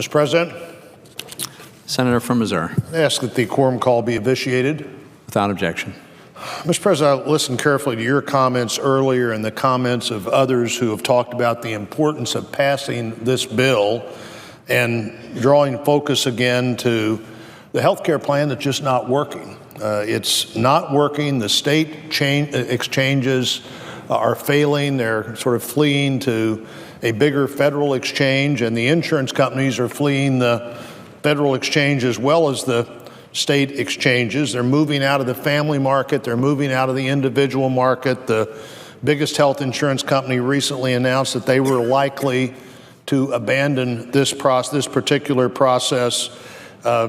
Mr. President, Senator from Missouri. I ask that the quorum call be vitiated. Without objection. Mr. President, I listened carefully to your comments earlier and the comments of others who have talked about the importance of passing this bill and drawing focus again to the health care plan that's just not working. It's not working. The state exchanges are failing. They're sort of fleeing to a bigger federal exchange, and the insurance companies are fleeing the federal exchange as well as the state exchanges. They're moving out of the family market. They're moving out of the individual market. The biggest health insurance company recently announced that they were likely to abandon this particular process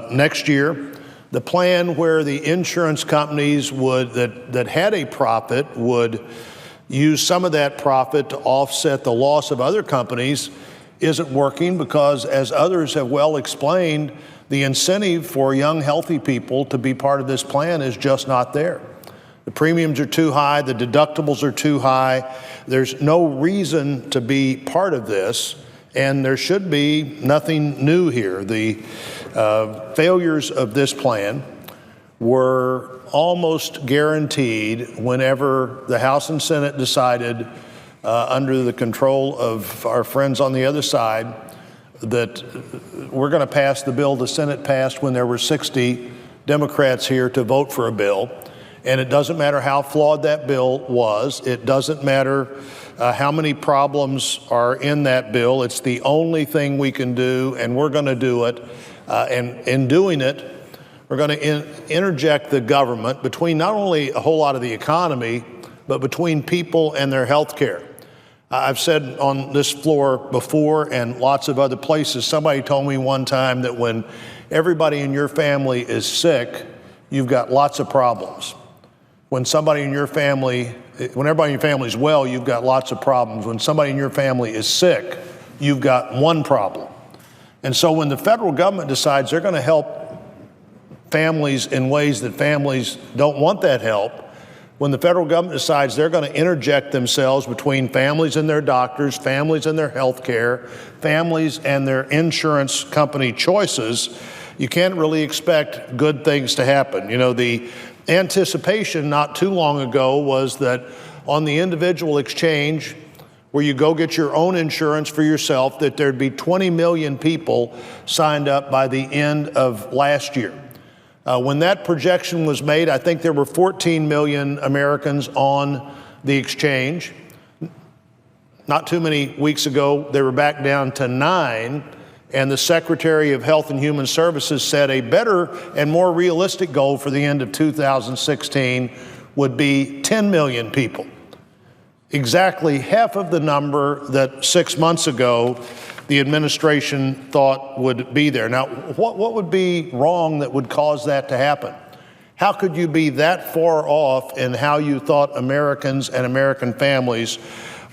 next year. The plan where the insurance companies that had a profit would use some of that profit to offset the loss of other companies isn't working because, as others have well explained, the incentive for young, healthy people to be part of this plan is just not there. The premiums are too high, the deductibles are too high. There's no reason to be part of this, and there should be nothing new here. The failures of this plan were almost guaranteed whenever the House and Senate decided, under the control of our friends on the other side, that we're going to pass the bill the Senate passed when there were 60 Democrats here to vote for a bill. And it doesn't matter how flawed that bill was. It doesn't matter how many problems are in that bill. It's the only thing we can do, and we're going to do it. And in doing it, we're going to interject the government between not only a whole lot of the economy, but between people and their health care. I've said on this floor before and lots of other places, somebody told me one time that when everybody in your family is sick, you've got lots of problems. When everybody in your family is well, you've got lots of problems. When somebody in your family is sick, you've got one problem. And so when the federal government decides they're going to help families in ways that families don't want that help, when the federal government decides they're going to interject themselves between families and their doctors, families and their health care, families and their insurance company choices, you can't really expect good things to happen. You know, the anticipation not too long ago was that on the individual exchange, where you go get your own insurance for yourself, that there'd be 20 million people signed up by the end of last year. When that projection was made, I think there were 14 million Americans on the exchange. Not too many weeks ago, they were back down to 9, and the Secretary of Health and Human Services said a better and more realistic goal for the end of 2016 would be 10 million people. Exactly half of the number that 6 months ago the administration thought would be there. Now, what would be wrong that would cause that to happen? How could you be that far off in how you thought Americans and American families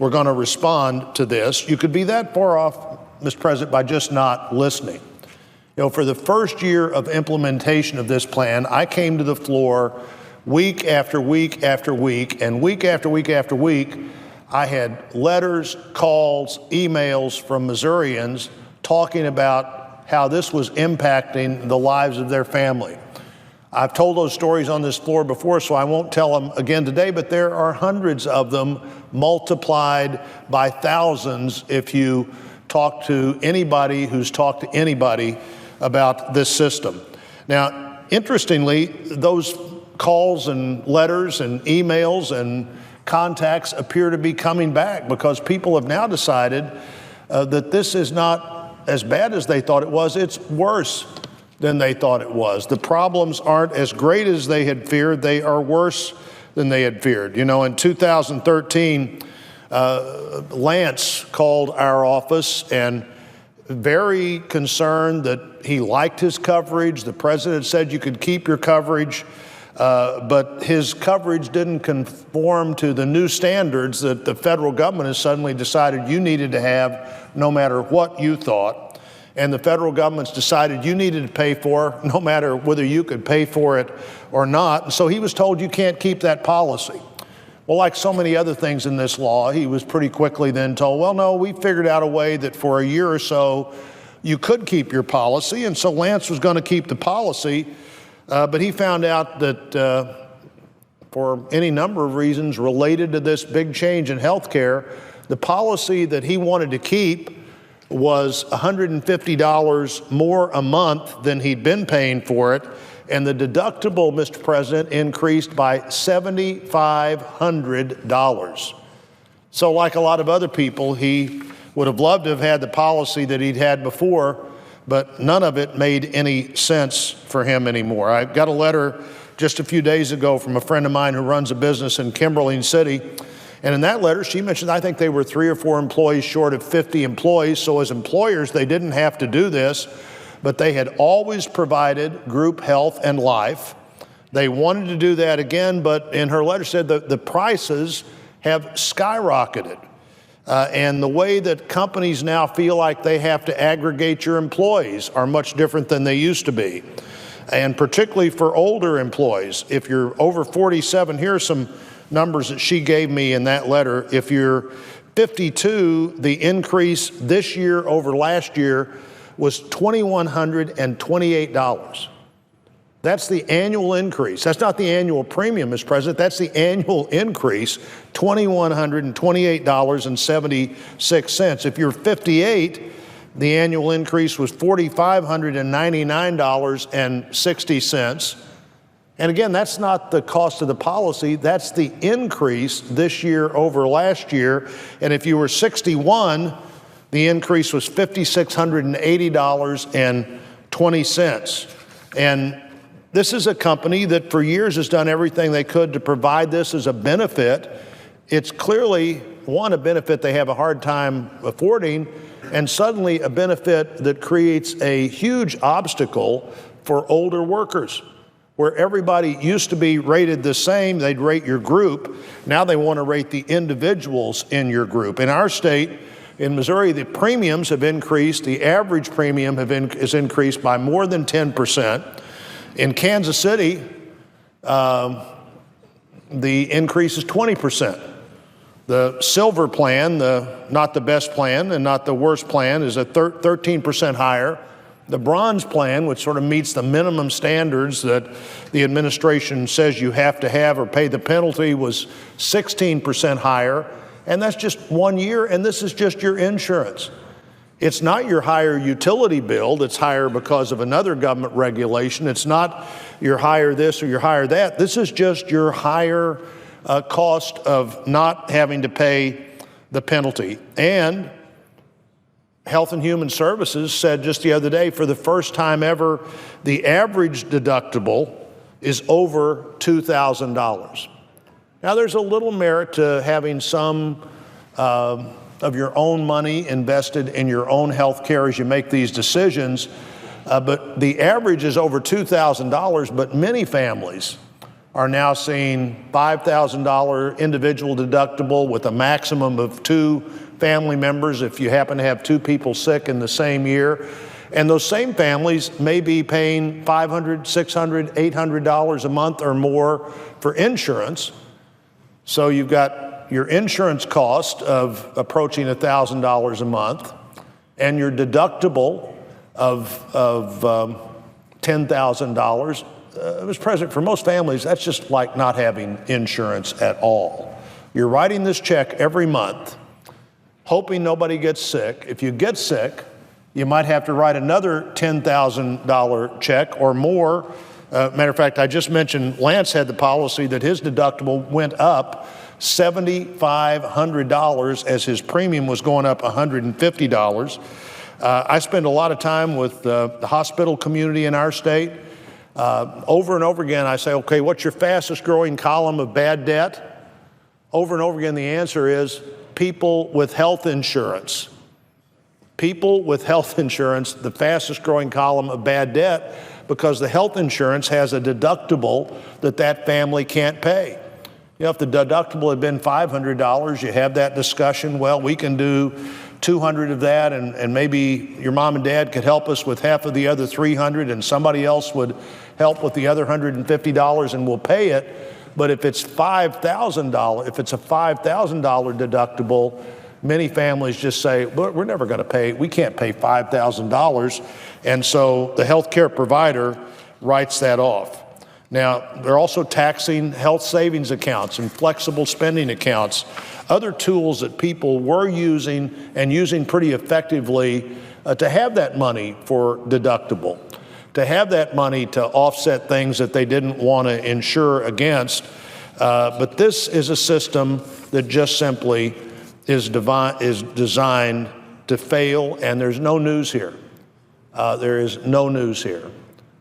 were going to respond to this? You could be that far off, Mr. President, by just not listening. You know, for the first year of implementation of this plan, I came to the floor week after week after week, and week after week after week, I had letters, calls, emails from Missourians talking about how this was impacting the lives of their family. I've told those stories on this floor before, so I won't tell them again today, but there are hundreds of them multiplied by thousands if you talk to anybody who's talked to anybody about this system. Now, interestingly, those calls and letters and emails and contacts appear to be coming back because people have now decided that this is not as bad as they thought it was. It's worse than they thought it was. The problems aren't as great as they had feared. They are worse than they had feared. You know, in 2013, Lance called our office and very concerned that he liked his coverage. The president said you could keep your coverage. But his coverage didn't conform to the new standards that the federal government has suddenly decided you needed to have no matter what you thought. And the federal government's decided you needed to pay for no matter whether you could pay for it or not. And so he was told you can't keep that policy. Well, like so many other things in this law, he was pretty quickly then told, well, no, we figured out a way that for a year or so, you could keep your policy. And so Lance was going to keep the policy, but he found out that for any number of reasons related to this big change in health care, the policy that he wanted to keep was $150 more a month than he'd been paying for it. And the deductible, Mr. President, increased by $7,500. So like a lot of other people, he would have loved to have had the policy that he'd had before, but none of it made any sense for him anymore. I got a letter just a few days ago from a friend of mine who runs a business in Kimberling City. And in that letter, she mentioned, I think they were 3 or 4 employees short of 50 employees. So as employers, they didn't have to do this, but they had always provided group health and life. They wanted to do that again, but in her letter said that the prices have skyrocketed. And the way that companies now feel like they have to aggregate your employees are much different than they used to be. And particularly for older employees, if you're over 47, here are some numbers that she gave me in that letter. If you're 52, the increase this year over last year was $2,128. That's the annual increase. That's not the annual premium, Mr. President. That's the annual increase, $2,128.76. If you're 58, the annual increase was $4,599.60. And again, that's not the cost of the policy. That's the increase this year over last year. And if you were 61, the increase was $5,680.20. And this is a company that for years has done everything they could to provide this as a benefit. It's clearly, one, a benefit they have a hard time affording, and suddenly a benefit that creates a huge obstacle for older workers. Where everybody used to be rated the same, they'd rate your group. Now they want to rate the individuals in your group. In our state, in Missouri, the premiums have increased. The average premium has increased by more than 10%. In Kansas City, the increase is 20%. The silver plan, not the best plan and not the worst plan, is at 13% higher. The bronze plan, which sort of meets the minimum standards that the administration says you have to have or pay the penalty, was 16% higher. And that's just 1 year, and this is just your insurance. It's not your higher utility bill that's higher because of another government regulation. It's not your higher this or your higher that. This is just your higher cost of not having to pay the penalty. And Health and Human Services said just the other day, for the first time ever, the average deductible is over $2,000. Now, there's a little merit to having some of your own money invested in your own health care as you make these decisions, but the average is over $2,000, but many families are now seeing $5,000 individual deductible with a maximum of 2 family members if you happen to have 2 people sick in the same year. And those same families may be paying $500, $600, $800 a month or more for insurance. So you've got your insurance cost of approaching $1,000 a month and your deductible of $10,000. Mr. President, for most families, that's just like not having insurance at all. You're writing this check every month, hoping nobody gets sick. If you get sick, you might have to write another $10,000 check or more. Matter of fact, I just mentioned Lance had the policy that his deductible went up $7,500 as his premium was going up $150. I spend a lot of time with the hospital community in our state. Over and over again, I say, okay, what's your fastest growing column of bad debt? Over and over again, the answer is people with health insurance. People with health insurance, the fastest growing column of bad debt, because the health insurance has a deductible that family can't pay. You know, if the deductible had been $500, you have that discussion, well, we can do 200 of that, and maybe your mom and dad could help us with half of the other 300, and somebody else would help with the other $150, and we'll pay it. But if it's $5,000, if it's a $5,000 deductible, many families just say, "But we're never going to pay, we can't pay $5,000. And so the health care provider writes that off. Now, they're also taxing health savings accounts and flexible spending accounts, other tools that people were using and using pretty effectively to have that money for deductible, to have that money to offset things that they didn't want to insure against. But this is a system that just simply is designed to fail, and there's no news here. There is no news here.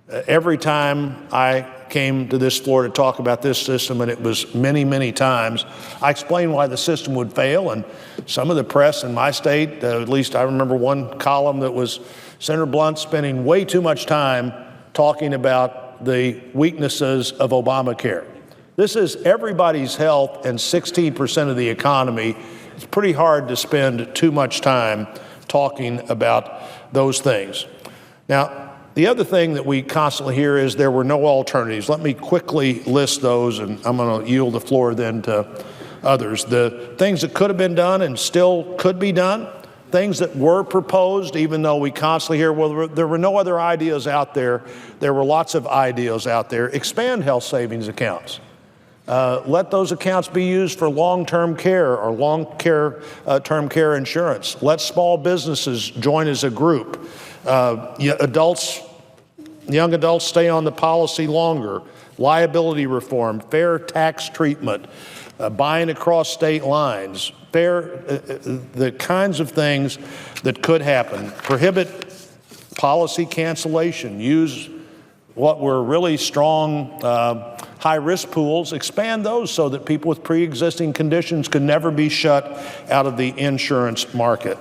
Every time I came to this floor to talk about this system, and it was many, many times, I explained why the system would fail, and some of the press in my state, at least I remember one column that was Senator Blunt spending way too much time talking about the weaknesses of Obamacare. This is everybody's health and 16% of the economy. It's pretty hard to spend too much time talking about those things. Now, the other thing that we constantly hear is there were no alternatives. Let me quickly list those, and I'm going to yield the floor then to others. The things that could have been done and still could be done, things that were proposed, even though we constantly hear, well, there were no other ideas out there. There were lots of ideas out there. Expand health savings accounts. Let those accounts be used for long-term care or long-term care insurance. Let small businesses join as a group. Young adults stay on the policy longer. Liability reform, fair tax treatment, buying across state lines, the kinds of things that could happen. Prohibit policy cancellation. Use what were really strong high-risk pools, expand those so that people with pre-existing conditions could never be shut out of the insurance market.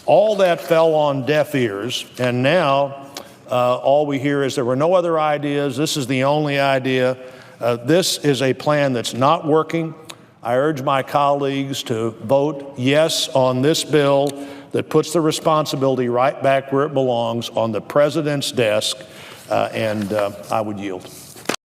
All that fell on deaf ears, and now all we hear is there were no other ideas. This is the only idea. This is a plan that's not working. I urge my colleagues to vote yes on this bill that puts the responsibility right back where it belongs, on the president's desk, and I would yield.